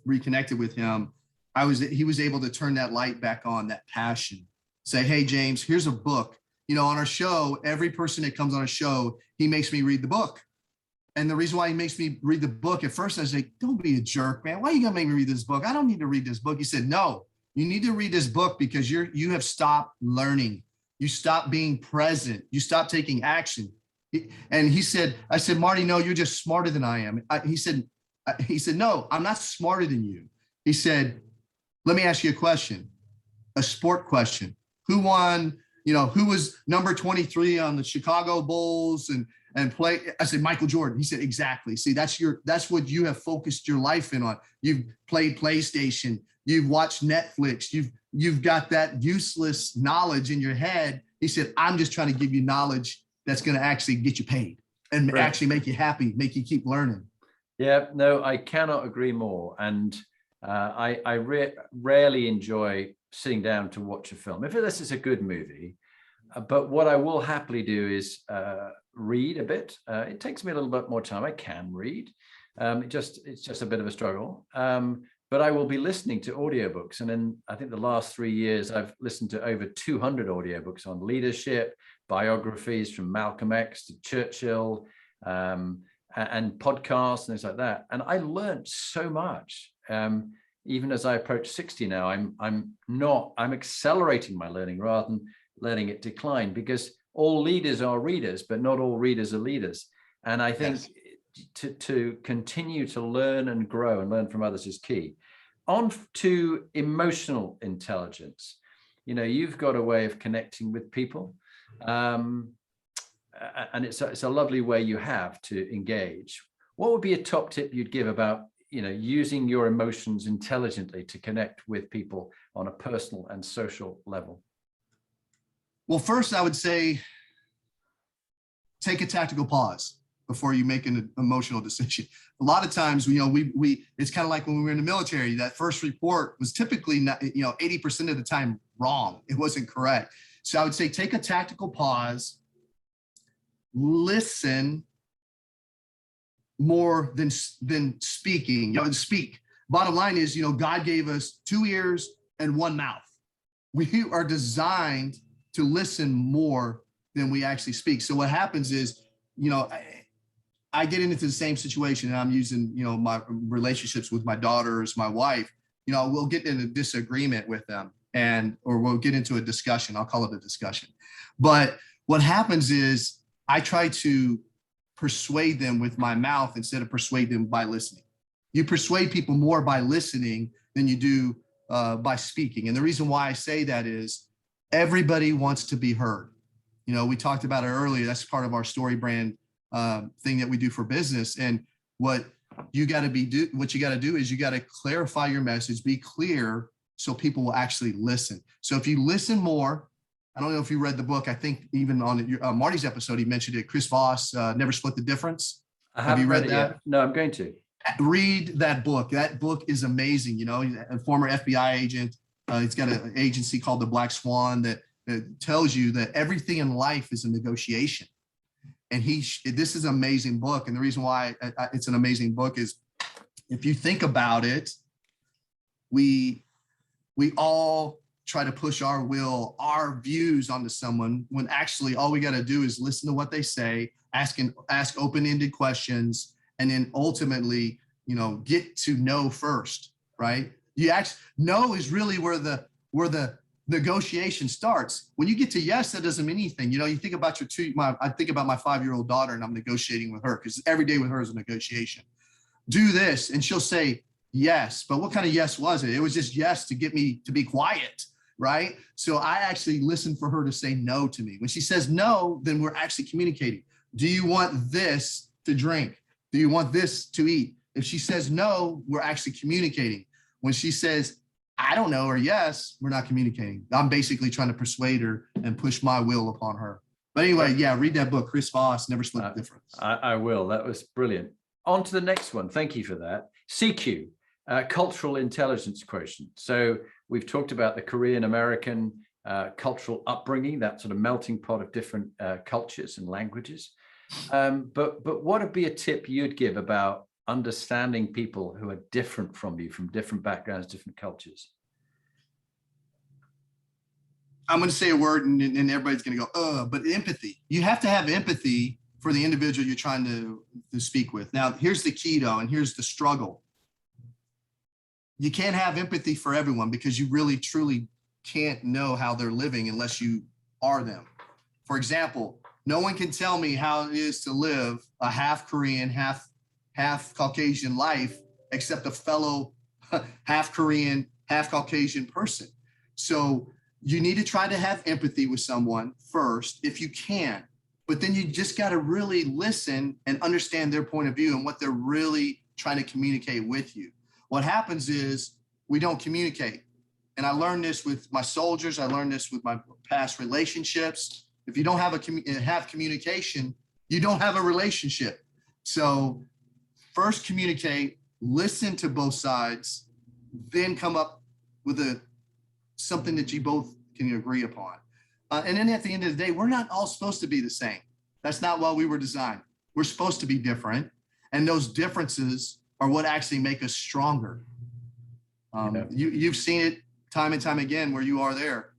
reconnected with him, he was able to turn that light back on, that passion. Say, hey, James, here's a book. On our show, every person that comes on a show, he makes me read the book. And the reason why he makes me read the book, at first I was like, don't be a jerk, man. Why are you gonna make me read this book? I don't need to read this book. He said, no, you need to read this book because you have stopped learning. You stopped being present. You stopped taking action. And I said, Marty, no, you're just smarter than I am. He said, no, I'm not smarter than you. He said, let me ask you a question, a sport question. Who won? Who was number 23 on the Chicago Bulls and play? I said, Michael Jordan. He said, exactly. See, that's what you have focused your life in on. You've played PlayStation. You've watched Netflix. You've got that useless knowledge in your head. He said, I'm just trying to give you knowledge that's going to actually get you paid and actually make you happy, make you keep learning. Yeah, no, I cannot agree more. And I rarely enjoy sitting down to watch a film, if this is a good movie. But what I will happily do is read a bit. It takes me a little bit more time. I can read. It's just a bit of a struggle. But I will be listening to audiobooks. And in, I think the last 3 years, I've listened to over 200 audiobooks on leadership, biographies from Malcolm X to Churchill, and podcasts and things like that. And I learned so much. Even as I approach 60 now, I'm accelerating my learning rather than letting it decline, because all leaders are readers, but not all readers are leaders. And I think to continue to learn and grow and learn from others is key. On to emotional intelligence. You've got a way of connecting with people. And it's a lovely way you have to engage. What would be a top tip you'd give about using your emotions intelligently to connect with people on a personal and social level? Well, first I would say, take a tactical pause before you make an emotional decision. A lot of times, it's kind of like when we were in the military, that first report was typically not, 80% of the time wrong. It wasn't correct. So I would say, take a tactical pause, listen more than speaking, speak. Bottom line is, God gave us 2 ears and 1 mouth. We are designed to listen more than we actually speak. So what happens is, I get into the same situation, and I'm using, my relationships with my daughters, my wife, we'll get in a disagreement with them or we'll get into a discussion. I'll call it a discussion. But what happens is I try to persuade them with my mouth instead of persuade them by listening. You persuade people more by listening than you do by speaking. And the reason why I say that is everybody wants to be heard. We talked about it earlier. That's part of our story brand thing that we do for business. And what you got to do is you got to clarify your message, be clear, so people will actually listen. So if you listen more, I don't know if you read the book. I think even on Marty's episode, he mentioned it. Chris Voss, Never Split the Difference. Have you read that? Yet? No, I'm going to. Read that book. That book is amazing. He's a former FBI agent. He's got an agency called the Black Swan that tells you that everything in life is a negotiation. And this is an amazing book. And the reason why it's an amazing book is, if you think about it, we all try to push our will, our views onto someone, when actually all we got to do is listen to what they say, ask open-ended questions, and then ultimately, get to know first, right? No is really where the negotiation starts. When you get to yes, that doesn't mean anything. You think about I think about my 5-year-old daughter, and I'm negotiating with her because every day with her is a negotiation. Do this, and she'll say yes, but what kind of yes was it? It was just yes to get me to be quiet, right? So I actually listen for her to say no to me. When she says no, then we're actually communicating. Do you want this to drink? Do you want this to eat? If she says no, we're actually communicating. When she says, I don't know, or yes, we're not communicating. I'm basically trying to persuade her and push my will upon her. But anyway, yeah, read that book, Chris Voss, Never Split the Difference. I will. That was brilliant. On to the next one. Thank you for that. CQ, cultural intelligence quotient. So we've talked about the Korean American cultural upbringing, that sort of melting pot of different cultures and languages. But what would be a tip you'd give about understanding people who are different from you, from different backgrounds, different cultures? I'm going to say a word and everybody's going to go, but empathy. You have to have empathy for the individual you're trying to speak with. Now, here's the key though, and here's the struggle. You can't have empathy for everyone because you really, truly can't know how they're living unless you are them. For example, no one can tell me how it is to live a half Korean, half Caucasian life, except a fellow half Korean, half Caucasian person. So you need to try to have empathy with someone first, if you can, but then you just got to really listen and understand their point of view and what they're really trying to communicate with you. What happens is we don't communicate. And I learned this with my soldiers. I learned this with my past relationships. If you don't have communication, you don't have a relationship. So first communicate, listen to both sides, then come up with something that you both can agree upon. And then at the end of the day, we're not all supposed to be the same. That's not why we were designed. We're supposed to be different. And those differences are what actually make us stronger. You've seen it time and time again where you are there.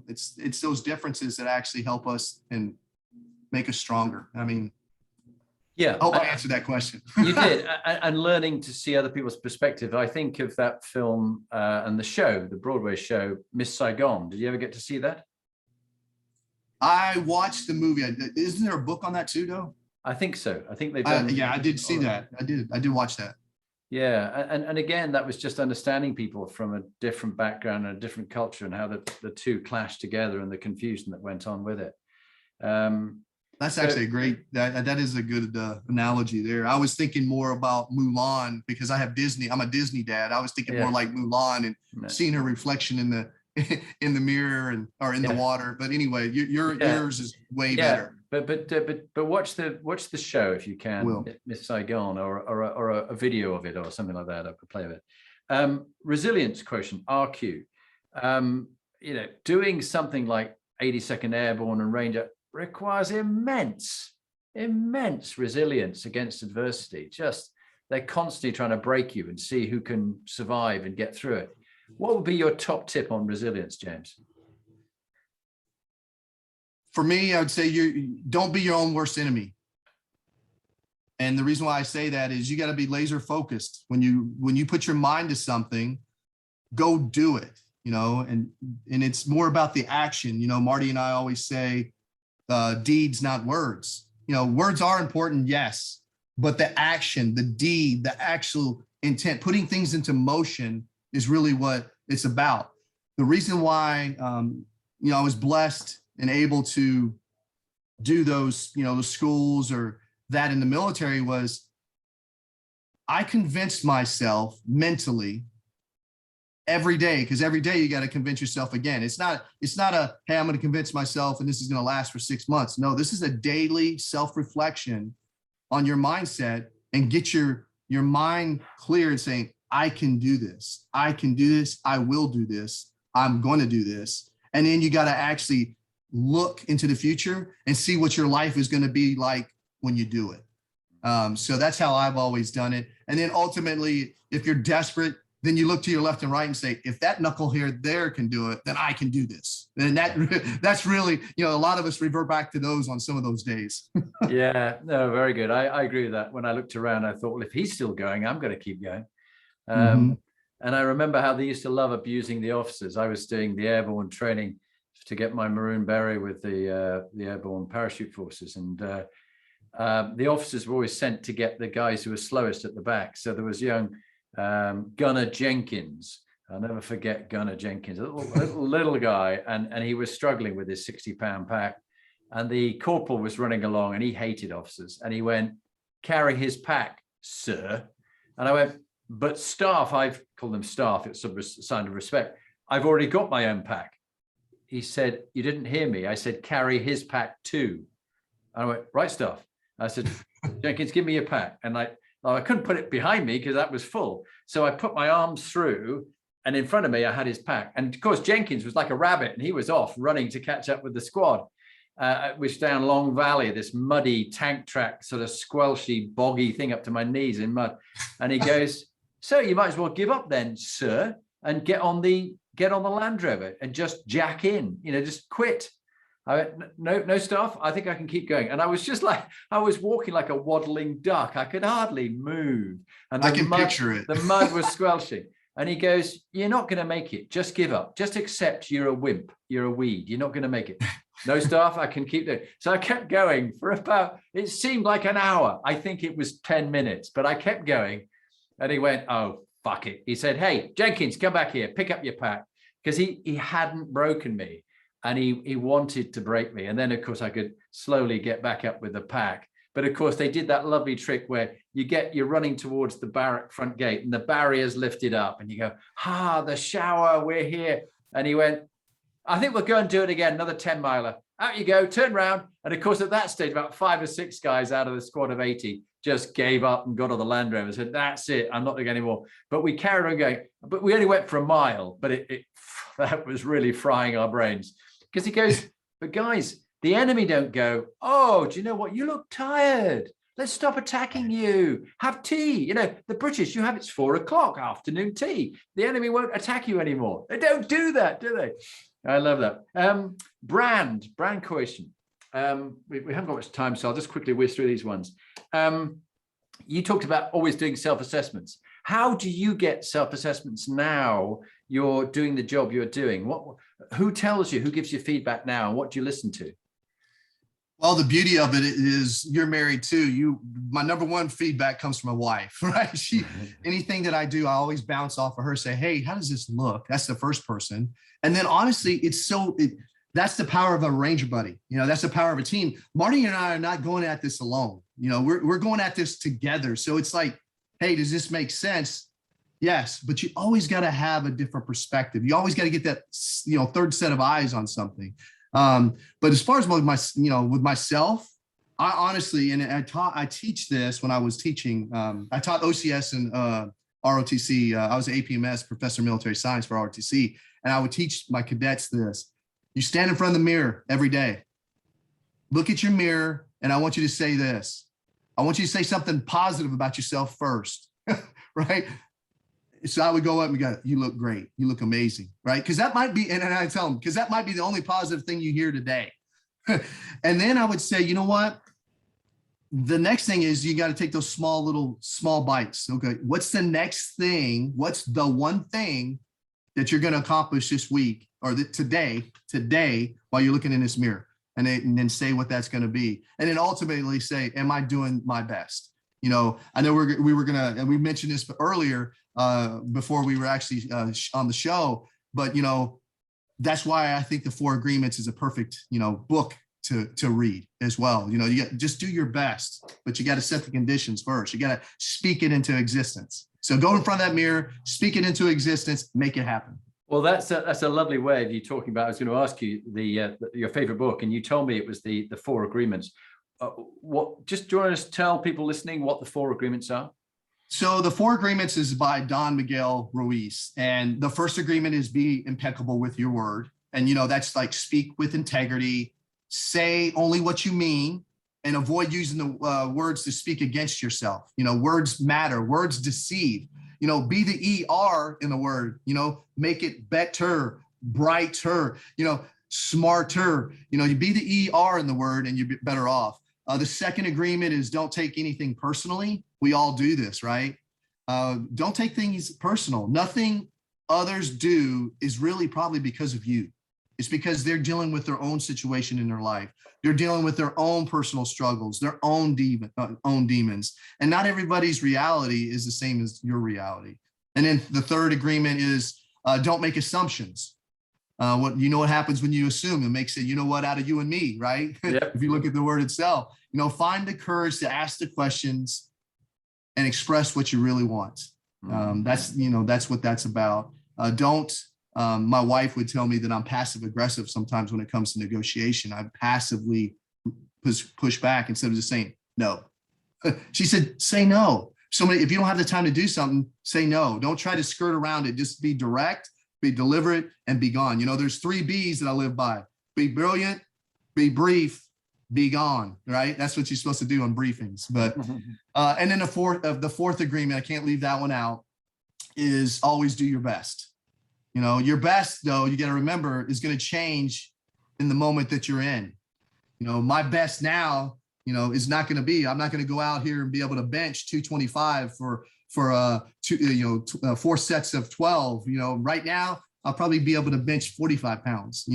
It's those differences that actually help us and make us stronger. I mean, yeah, I hope I answered that question. You did. And learning to see other people's perspective. I think of that film and the show, the Broadway show, Miss Saigon. Did you ever get to see that? I watched the movie. Isn't there a book on that too, though? I think so. I think they've done. Yeah, I did see that. I did watch that. Yeah. And again, that was just understanding people from a different background and a different culture and how the two clashed together and the confusion that went on with it. That's actually a great, that is a good analogy there. I was thinking more about Mulan because I have Disney. I'm a Disney dad. I was thinking more like Mulan and seeing her reflection in the mirror or in the water. But anyway, yours is way better. But watch the show if you can, Miss Saigon, or a video of it or something like that, a play of it. Resilience quotient, RQ. Doing something like 82nd Airborne and Ranger requires immense resilience against adversity. They're constantly trying to break you and see who can survive and get through it. What would be your top tip on resilience, James? For me, I would say don't be your own worst enemy. And the reason why I say that is you got to be laser focused. When you put your mind to something, go do it, and it's more about the action. Marty and I always say, deeds, not words. Words are important, yes, but the action, the deed, the actual intent, putting things into motion is really what it's about. The reason why, I was blessed and able to do those schools or that in the military was I convinced myself mentally every day, because every day you got to convince yourself again. It's not a, hey, I'm going to convince myself and this is going to last for 6 months. No, this is a daily self-reflection on your mindset and get your mind clear and saying, I can do this. I can do this. I will do this. I'm going to do this. And then you got to actually look into the future and see what your life is going to be like when you do it. So that's how I've always done it. And then ultimately, if you're desperate, then you look to your left and right and say, if that knucklehead there can do it, then I can do this. And that's really, a lot of us revert back to those on some of those days. Yeah, no, very good. I agree with that. When I looked around, I thought, well, if he's still going, I'm going to keep going. And I remember how they used to love abusing the officers. I was doing the airborne training to get my maroon beret with the airborne parachute forces. And the officers were always sent to get the guys who were slowest at the back. So there was young Gunner Jenkins. I'll never forget Gunner Jenkins, a little guy. And he was struggling with his 60-pound pack. And the corporal was running along and he hated officers. And he went, carry his pack, sir. And I went, but staff, I've called them staff, it's a sign of respect. I've already got my own pack. He said, you didn't hear me. I said, carry his pack too. And I went, right, staff. I said, Jenkins, give me your pack. And I couldn't put it behind me because that was full. So I put my arms through and in front of me, I had his pack. And of course, Jenkins was like a rabbit and he was off running to catch up with the squad. Which down Long Valley, this muddy tank track, sort of squelchy, boggy thing up to my knees in mud. And he goes, so you might as well give up then, sir, and get on the Land Rover and just jack in, just quit. I went, no staff, I think I can keep going. And I was just like, I was walking like a waddling duck. I could hardly move. And I can picture it. The mud was squelching. And he goes, you're not going to make it. Just give up. Just accept you're a wimp. You're a weed. You're not going to make it. No staff, I can keep doing. So I kept going for about, it seemed like an hour. I think it was 10 minutes, but I kept going. And he went, oh, fuck it. He said, hey, Jenkins, come back here, pick up your pack. Because he hadn't broken me and he wanted to break me. And then, of course, I could slowly get back up with the pack. But of course, they did that lovely trick where you're running towards the barrack front gate and the barrier's lifted up and you go, the shower, we're here. And he went, I think we'll go and do it again, another 10-miler. Out you go, turn around. And of course, at that stage, about 5 or 6 guys out of the squad of 80 just gave up and got on the Land Rover and said, that's it, I'm not doing any more. But we carried on going, but we only went for a mile, but that was really frying our brains. Because he goes, but guys, the enemy don't go, oh, do you know what? You look tired. Let's stop attacking you. Have tea. The British, you have it's 4 o'clock afternoon tea. The enemy won't attack you anymore. They don't do that, do they? I love that. Brand cohesion. We haven't got much time, so I'll just quickly whiz through these ones. You talked about always doing self-assessments. How do you get self-assessments now you're doing the job you're doing? Who tells you, who gives you feedback now, and what do you listen to? Well, the beauty of it is you're married too. My number one feedback comes from my wife, right? Anything that I do, I always bounce off of her, say, hey, how does this look? That's the first person. And then honestly, that's the power of a Ranger buddy. That's the power of a team. Marty and I are not going at this alone. We're going at this together. So it's like, hey, does this make sense? Yes, but you always got to have a different perspective. You always got to get that, third set of eyes on something. But as far as with myself, I honestly, and I teach this when I was teaching, I taught OCS and ROTC. I was an APMS, Professor of Military Science for ROTC. And I would teach my cadets this. You stand in front of the mirror every day. Look at your mirror. And I want you to say this. I want you to say something positive about yourself first, right? So I would go up and go, you look great. You look amazing, right? Because that might be, and I tell them, because that might be the only positive thing you hear today. And then I would say, you know what? The next thing is you got to take those small bites. Okay. What's the next thing? What's the one thing that you're going to accomplish this week or today, while you're looking in this mirror? And then say what that's going to be. And then ultimately say, am I doing my best? I know we were going to, and we mentioned this earlier before we were actually on the show, but, that's why I think the 4 Agreements is a perfect, book to read as well. You got just do your best, but you got to set the conditions first. You got to speak it into existence. So go in front of that mirror, speak it into existence, make it happen. Well, that's a lovely way of you talking about. I was going to ask you your favorite book, and you told me it was the 4 Agreements. Do you want to tell people listening what the 4 Agreements are? So the 4 Agreements is by Don Miguel Ruiz, and the first agreement is be impeccable with your word, and that's like speak with integrity, say only what you mean, and avoid using the words to speak against yourself. Words matter, words deceive. Be the ER in the word, make it better, brighter, smarter, you be the ER in the word and you're better off. The second agreement is don't take anything personally. We all do this, right? Don't take things personal. Nothing others do is really probably because of you. It's because they're dealing with their own situation in their life. They're dealing with their own personal struggles, their own demons. And not everybody's reality is the same as your reality. And then the third agreement is don't make assumptions. What happens when you assume? It makes it, out of you and me, right? Yep. If you look at the word itself, find the courage to ask the questions and express what you really want. That's what that's about. My wife would tell me that I'm passive aggressive sometimes when it comes to negotiation. I passively push back instead of just saying no. She said, say no. If you don't have the time to do something, say no. Don't try to skirt around it. Just be direct, be deliberate, and be gone. There's 3 B's that I live by. Be brilliant, be brief, be gone, right? That's what you're supposed to do on briefings. But and then the fourth agreement, I can't leave that one out, is always do your best. Your best, though, you got to remember, is going to change in the moment that you're in. My best now, is not going to be, I'm not going to go out here and be able to bench 225 for 4 sets of 12. Right now, I'll probably be able to bench 45 pounds,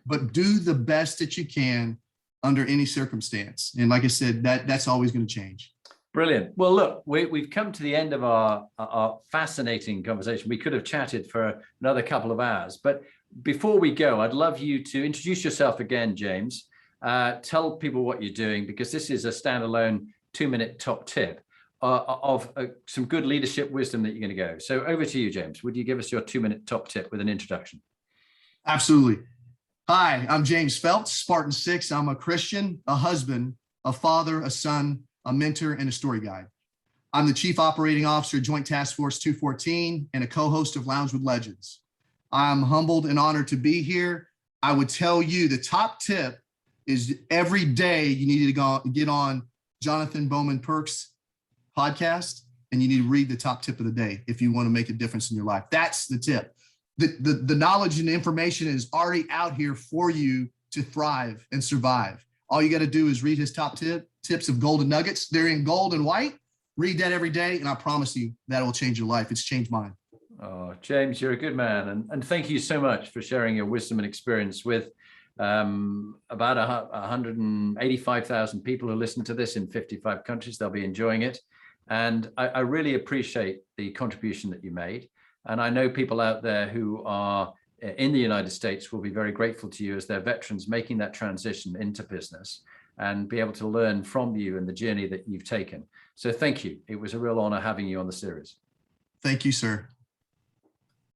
but do the best that you can under any circumstance. And like I said, that's always going to change. Brilliant. Well, look, we've come to the end of our fascinating conversation. We could have chatted for another couple of hours, but before we go, I'd love you to introduce yourself again, James. Tell people what you're doing, because this is a standalone 2-minute top tip of some good leadership wisdom that you're going to go. So over to you, James. Would you give us your 2-minute top tip with an introduction? Absolutely. Hi, I'm James Phelps, Spartan 6. I'm a Christian, a husband, a father, a son, a mentor, and a story guide. I'm the Chief Operating Officer, Joint Task Force 214, and a co-host of Lounge with Legends. I'm humbled and honored to be here. I would tell you the top tip is every day you need to get on Jonathan Bowman-Perks podcast, and you need to read the top tip of the day if you want to make a difference in your life. That's the tip. The knowledge and information is already out here for you to thrive and survive. All you got to do is read his top tips of golden nuggets. They're in gold and white. Read that every day, and I promise you that will change your life. It's changed mine. Oh, James, you're a good man. And thank you so much for sharing your wisdom and experience with about 185,000 people who listen to this in 55 countries. They'll be enjoying it. And I really appreciate the contribution that you made. And I know people out there who are in the United States will be very grateful to you as they're veterans making that transition into business and be able to learn from you and the journey that you've taken. So thank you. It was a real honor having you on the series. Thank you, sir.